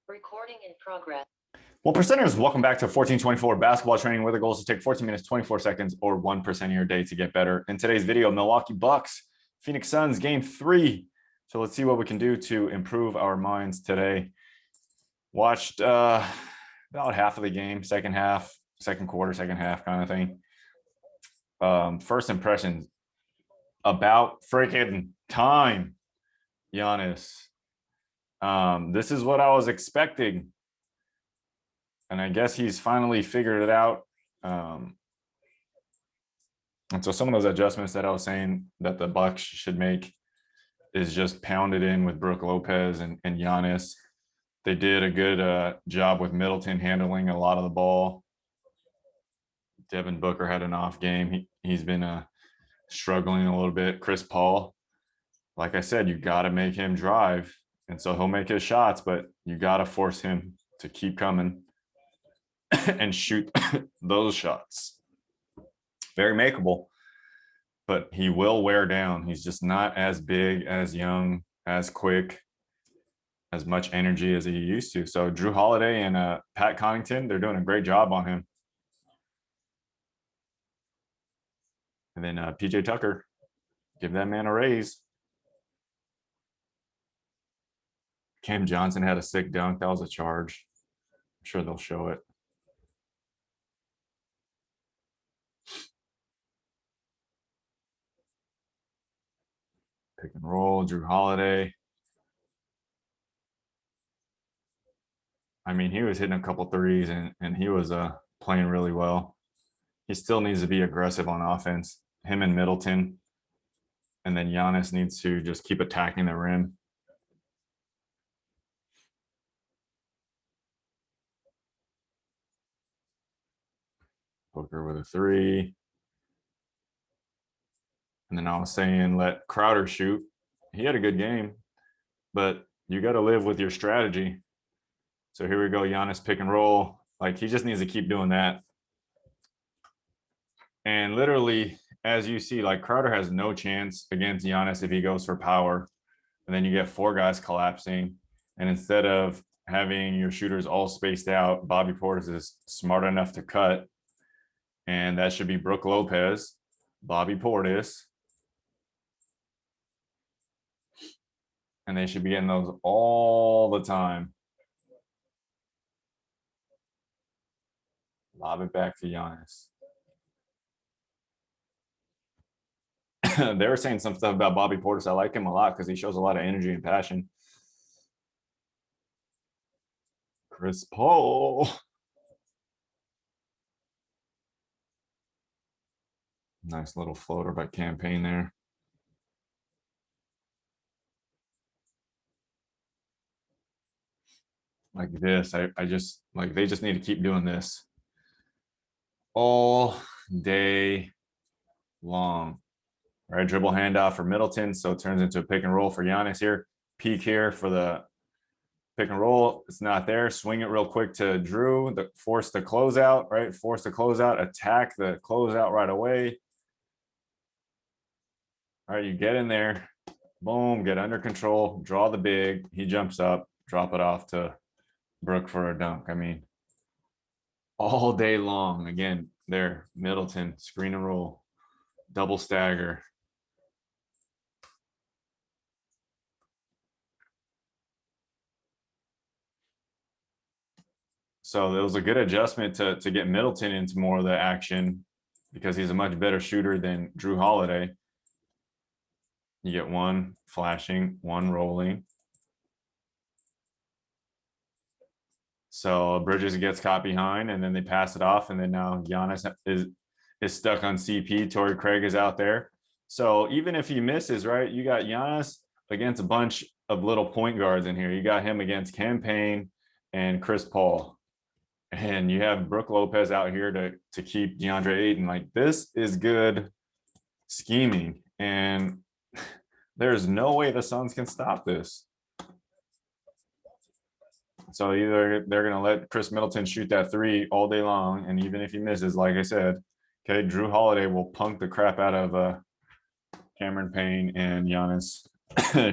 Recording in progress. Well, percenters, welcome back to 1424 basketball training, where the goal is to take 14 minutes, 24 seconds, or 1% of your day to get better. In today's video, Milwaukee Bucks, Phoenix Suns, game 3. So let's see what we can do to improve our minds today. Watched about half of the game, second quarter, second half kind of thing. First impressions, about freaking time, Giannis. This is what I was expecting. And I guess he's finally figured it out. And so some of those adjustments that I was saying that the Bucks should make is just pounded in with Brook Lopez and Giannis. They did a good job with Middleton handling a lot of the ball. Devin Booker had an off game. He's been struggling a little bit. Chris Paul, like I said, you got to make him drive. And so he'll make his shots, but you got to force him to keep coming and shoot those shots. Very makeable, but he will wear down. He's just not as big, as young, as quick, as much energy as he used to. So Drew Holiday and Pat Connaughton, they're doing a great job on him. And then PJ Tucker, give that man a raise. Cam Johnson had a sick dunk. That was a charge. I'm sure they'll show it. Pick and roll, Drew Holiday. I mean, he was hitting a couple threes and he was playing really well. He still needs to be aggressive on offense. Him and Middleton. And then Giannis needs to just keep attacking the rim. Booker with a three. And then I was saying, let Crowder shoot. He had a good game, but you got to live with your strategy. So here we go, Giannis pick and roll. Like, he just needs to keep doing that. And literally, as you see, like, Crowder has no chance against Giannis if he goes for power. And then you get four guys collapsing. And instead of having your shooters all spaced out, Bobby Portis is smart enough to cut. And that should be Brook Lopez, Bobby Portis. And they should be getting those all the time. Lob it back to Giannis. They were saying some stuff about Bobby Portis. I like him a lot because he shows a lot of energy and passion. Chris Paul. Nice little floater by Campaign there. Like this, I just, like, they just need to keep doing this all day long. All right, dribble handoff for Middleton, so it turns into a pick and roll for Giannis here. Peek here for the pick and roll. It's not there. Swing it real quick to Drew. Force the closeout, right? Force the closeout. Attack the closeout right away. All right, you get in there. Boom, get under control. Draw the big. He jumps up. Drop it off to Brook for a dunk. I mean, all day long. Again, there, Middleton, screen and roll, double stagger. So it was a good adjustment to get Middleton into more of the action because he's a much better shooter than Drew Holiday. You get one flashing, one rolling. So Bridges gets caught behind, and then they pass it off, and then now Giannis is stuck on CP. Torrey Craig is out there. So even if he misses, right, you got Giannis against a bunch of little point guards in here. You got him against Campaign and Chris Paul. And you have Brook Lopez out here to keep DeAndre Ayton. Like, this is good scheming. And there's no way the Suns can stop this. So either they're going to let Chris Middleton shoot that three all day long, and even if he misses, like I said, okay, Drew Holiday will punk the crap out of Cameron Payne, and Giannis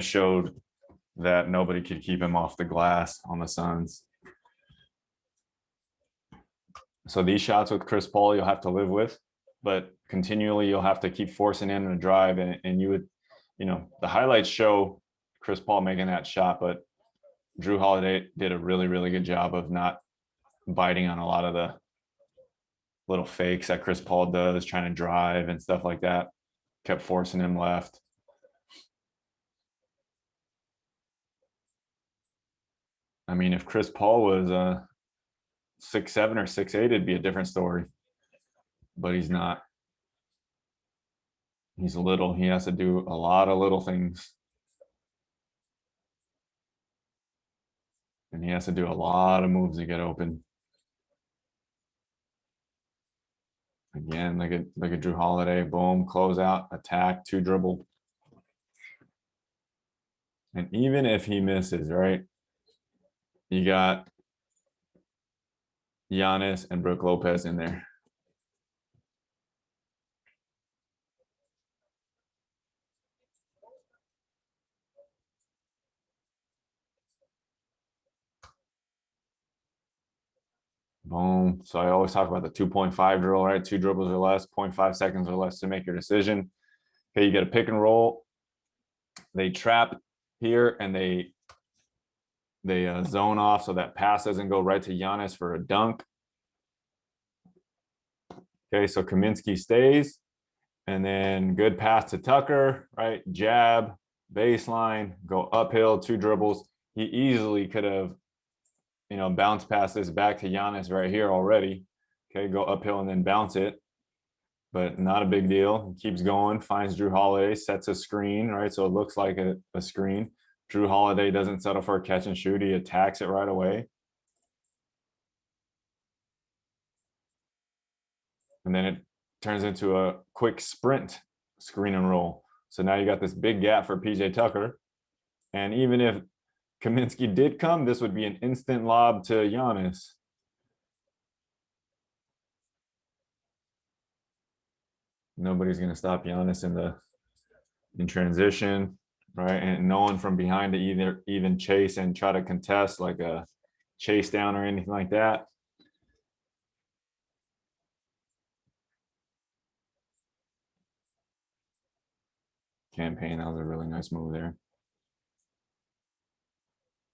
showed that nobody could keep him off the glass on the Suns. So these shots with Chris Paul, you'll have to live with, but continually you'll have to keep forcing in a drive. And you would, the highlights show Chris Paul making that shot, but Drew Holiday did a really, really good job of not biting on a lot of the little fakes that Chris Paul does, trying to drive and stuff like that. Kept forcing him left. I mean, if Chris Paul was 6'7" or 6'8", it'd be a different story. But he's not. He's little. He has to do a lot of little things. And he has to do a lot of moves to get open. Again, look at Drew Holiday. Boom, close out, attack, 2 dribble. And even if he misses, right, you got Giannis and Brook Lopez in there. Boom. So I always talk about the 2.5 drill, right? 2 dribbles or less, 0.5 seconds or less to make your decision. Okay, you get a pick and roll. They trap here and they zone off so that pass doesn't go right to Giannis for a dunk. Okay, so Kaminsky stays. And then good pass to Tucker, right? Jab, baseline, go uphill, 2 dribbles. He easily could have, bounce past this back to Giannis right here already. Okay, go uphill and then bounce it. But not a big deal. He keeps going, finds Drew Holiday, sets a screen, right? So it looks like a screen. Drew Holiday doesn't settle for a catch and shoot. He attacks it right away. And then it turns into a quick sprint screen and roll. So now you got this big gap for PJ Tucker. And even if Kaminsky did come, this would be an instant lob to Giannis. Nobody's going to stop Giannis in transition, right? And no one from behind to either even chase and try to contest like a chase down or anything like that. Campaign, that was a really nice move there.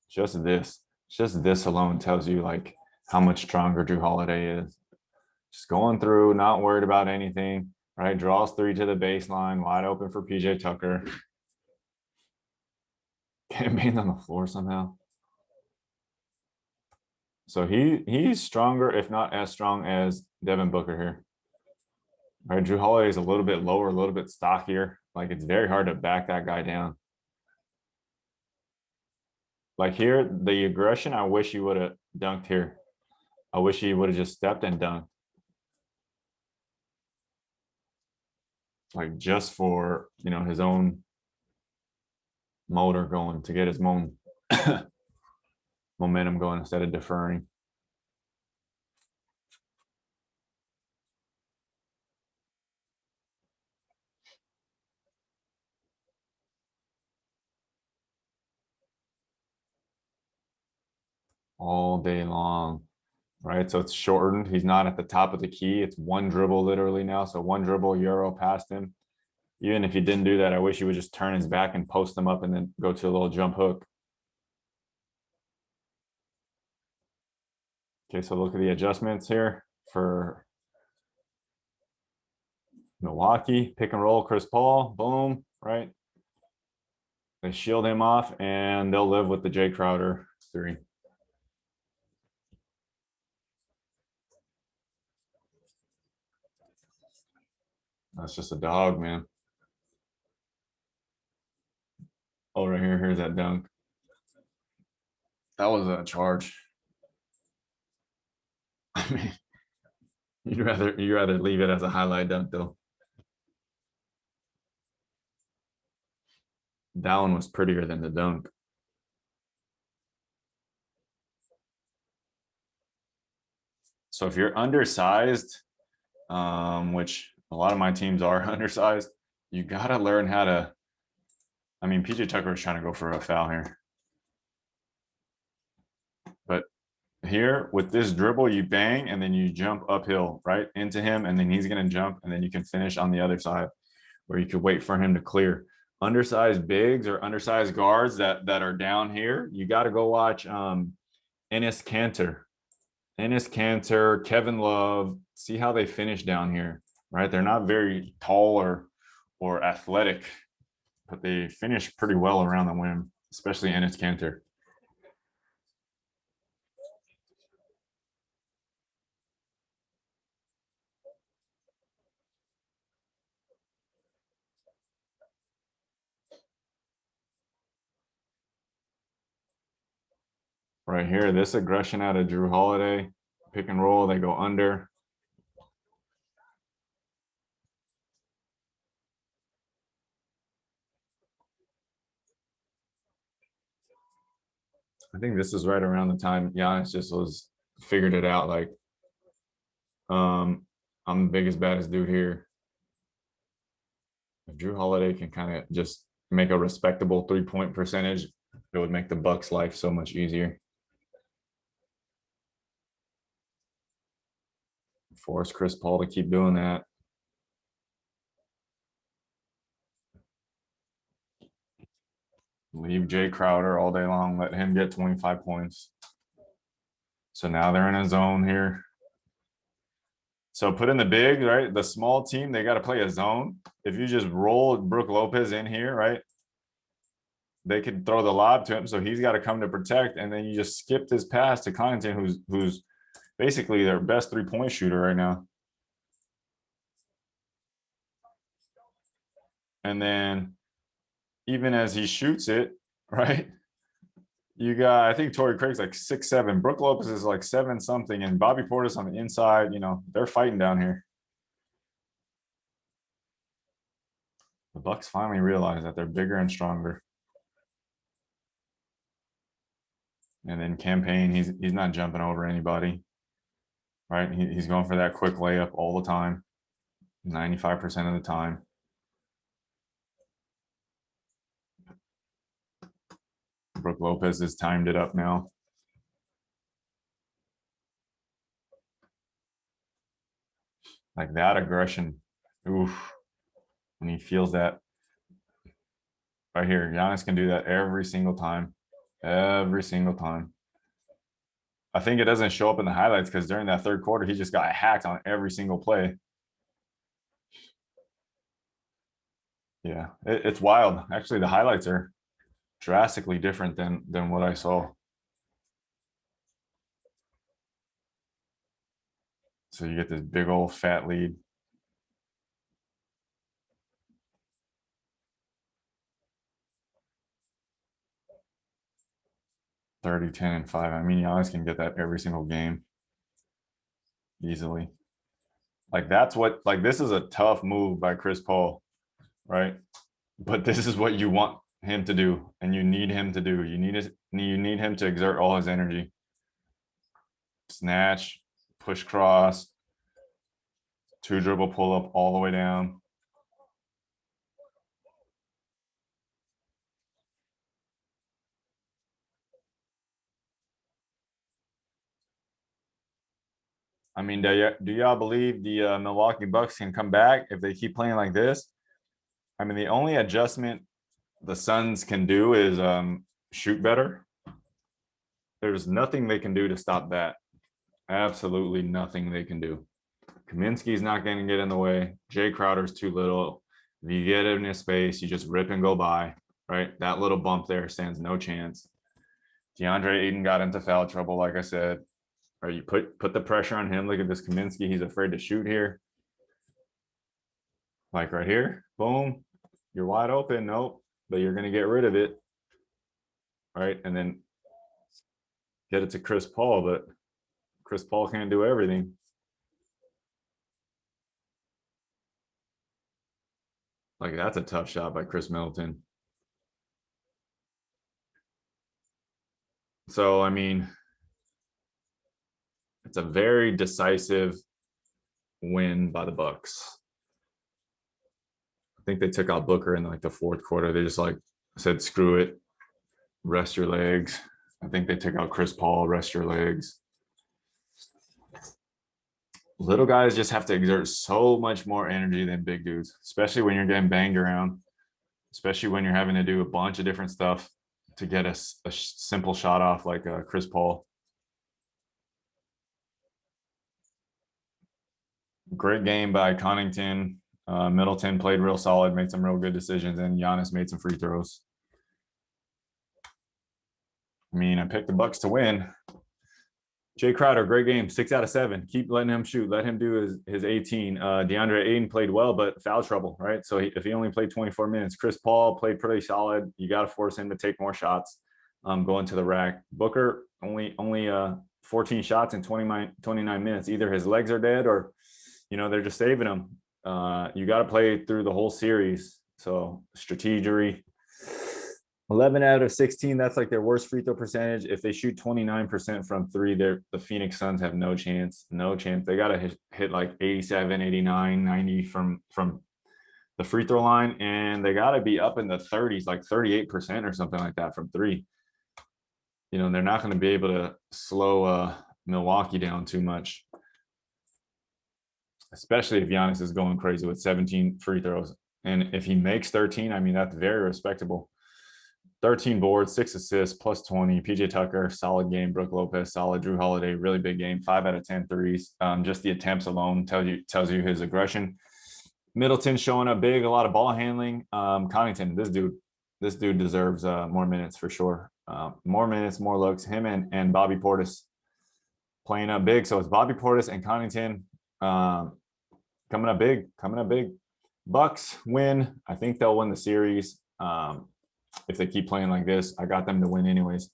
Just this alone tells you like how much stronger Drew Holiday is. Just going through, not worried about anything, right? Draws 3 to the baseline, wide open for PJ Tucker. Campaign on the floor somehow. So he's stronger, if not as strong as Devin Booker here. All right, Drew Holiday is a little bit lower, a little bit stockier. Like it's very hard to back that guy down. Like here, the aggression, I wish he would have dunked here. I wish he would have just stepped and dunked. Like just for, his own motor going to get his momentum going instead of deferring. All day long, right? So it's shortened. He's not at the top of the key. It's 1 dribble literally now. So 1 dribble, Euro past him. Even if he didn't do that, I wish he would just turn his back and post them up and then go to a little jump hook. Okay, so look at the adjustments here for Milwaukee. Pick and roll, Chris Paul, boom, right? They shield him off and they'll live with the Jay Crowder 3. That's just a dog, man. Oh, right here, here's that dunk. That was a charge. I mean, you'd rather leave it as a highlight dunk though. That one was prettier than the dunk. So if you're undersized, which a lot of my teams are undersized, you gotta learn how to. I mean, PJ Tucker is trying to go for a foul here. here with this dribble, you bang and then you jump uphill right into him, and then he's going to jump, and then you can finish on the other side, or you could wait for him to clear. Undersized bigs or undersized guards that are down here, you got to go watch Enes Kanter. Enes Kanter, Kevin Love, see how they finish down here, right? They're not very tall or athletic, but they finish pretty well around the rim, especially Enes Kanter. Right here, this aggression out of Drew Holiday, pick and roll, they go under. I think this is right around the time Giannis just was figured it out. Like, I'm the biggest, baddest dude here. If Drew Holiday can kind of just make a respectable 3-point percentage, it would make the Bucks' life so much easier. Force Chris Paul to keep doing that. Leave Jay Crowder all day long. Let him get 25 points. So now they're in a zone here. So put in the big, right? The small team, they got to play a zone. If you just roll Brook Lopez in here, right? They could throw the lob to him, so he's got to come to protect, and then you just skip this pass to Connaughton, who's basically their best 3-point shooter right now. And then even as he shoots it, right? You got, I think Torrey Craig's like 6'7". Brook Lopez is like 7 something, and Bobby Portis on the inside. You know, they're fighting down here. The Bucks finally realize that they're bigger and stronger. And then campaign, he's not jumping over anybody, right? He's going for that quick layup all the time, 95% of the time. Brook Lopez has timed it up now. Like that aggression, oof, when he feels that. Right here, Giannis can do that every single time. Every single time. I think it doesn't show up in the highlights because during that third quarter, he just got hacked on every single play. Yeah, it's wild. Actually, the highlights are drastically different than what I saw. So you get this big old fat lead. $30, $10, and 5. I mean, Giannis can get that every single game easily. Like that's what, like this is a tough move by Chris Paul, right? But this is what you want him to do, and you need him to do. You need him to exert all his energy. Snatch, push cross, 2 dribble pull up all the way down. I mean, do y'all believe the Milwaukee Bucks can come back if they keep playing like this? I mean, the only adjustment the Suns can do is shoot better. There's nothing they can do to stop that. Absolutely nothing they can do. Kaminsky's not going to get in the way. Jay Crowder's too little. If you get in his space, you just rip and go by, right? That little bump there stands no chance. DeAndre Ayton got into foul trouble, like I said. Right, you put the pressure on him. Look at this Kaminsky. He's afraid to shoot here. Like right here, boom. You're wide open. Nope, but you're going to get rid of it. Right, and then get it to Chris Paul, but Chris Paul can't do everything. Like that's a tough shot by Chris Middleton. So, I mean, it's a very decisive win by the Bucks. I think they took out Booker in like the fourth quarter. They just like said, screw it, rest your legs. I think they took out Chris Paul, rest your legs. Little guys just have to exert so much more energy than big dudes, especially when you're getting banged around, especially when you're having to do a bunch of different stuff to get a simple shot off like Chris Paul. Great game by Connington. Middleton played real solid, made some real good decisions, and Giannis made some free throws. I mean, I picked the Bucks to win. Jay Crowder, great game, 6 out of 7. Keep letting him shoot. Let him do his 18. DeAndre Ayton played well, but foul trouble, right? So if he only played 24 minutes, Chris Paul played pretty solid. You got to force him to take more shots, going to the rack. Booker only 14 shots in 29 minutes. Either his legs are dead or, they're just saving him. You got to play through the whole series. So strategery. 11 out of 16, that's like their worst free throw percentage. If they shoot 29% from three, the Phoenix Suns have no chance. No chance. They got to hit like 87, 89, 90 from the free throw line, and they got to be up in the 30s, like 38% or something like that from three. They're not going to be able to slow Milwaukee down too much, especially if Giannis is going crazy with 17 free throws. And if he makes 13, I mean, that's very respectable. 13 boards, 6 assists, plus 20. PJ Tucker, solid game. Brook Lopez, solid. Drew Holiday, really big game. 5 out of 10 threes. Just the attempts alone tells you his aggression. Middleton showing up big, a lot of ball handling. Connington, this dude deserves more minutes for sure. More minutes, more looks. Him and Bobby Portis playing up big. So it's Bobby Portis and Connington coming up big. Bucks win. I think they'll win the series. If they keep playing like this, I got them to win anyways.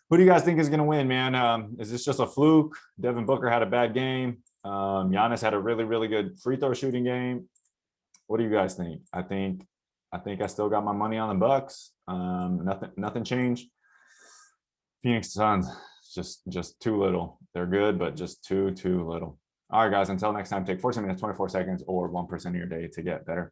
Who do you guys think is going to win, man? Is this just a fluke? Devin Booker had a bad game. Giannis had a really, really good free throw shooting game. What do you guys think? I think I still got my money on the Bucks. Nothing changed. Phoenix Suns, just too little. They're good, but just too little. All right, guys. Until next time, take 14 minutes, 24 seconds, or 1% of your day to get better.